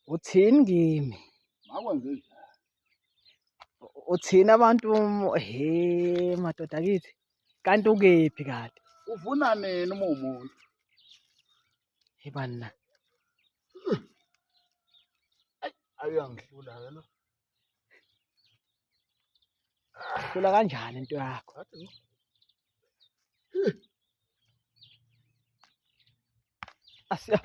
Uthini kimi? Makwenze njani? Uthini abantu he madoda kithi? Kanti ukephi kade? Uvuna nini uma umuntu? Yibani na? Ayangihlula ke lo. Hlula kanjani into yakho? Asiya.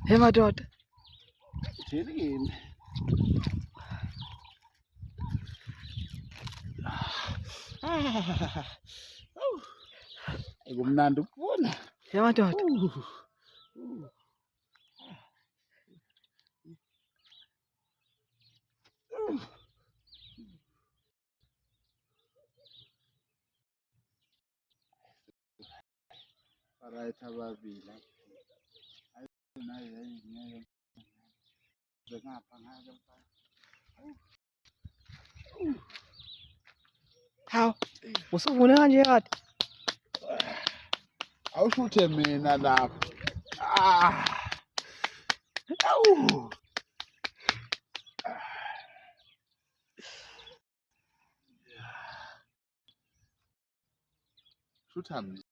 Hey madoda. Uthini kimi? Kumnandi ukuvuna. Hey madoda. Right ababili. Ayinayo ngapha ngake mfana. Hawu. Usuvune kanje kade? Awushuthe mina lapha. Awu. Shutha mina.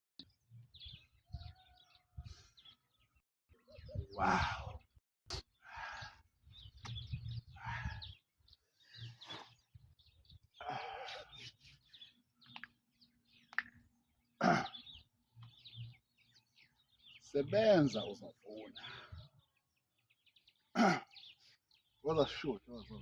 Wow. Sebenza uzavuna. Waza shutha waza.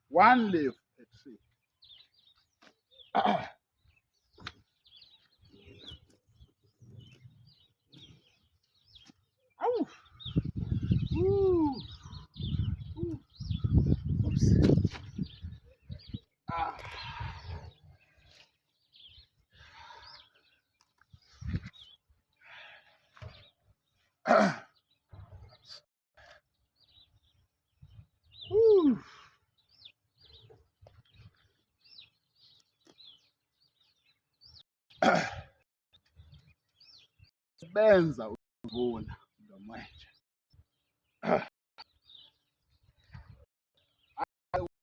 One leaf a tree. Ow. Ooh. Oops. Benza ukuvuna ngamanje.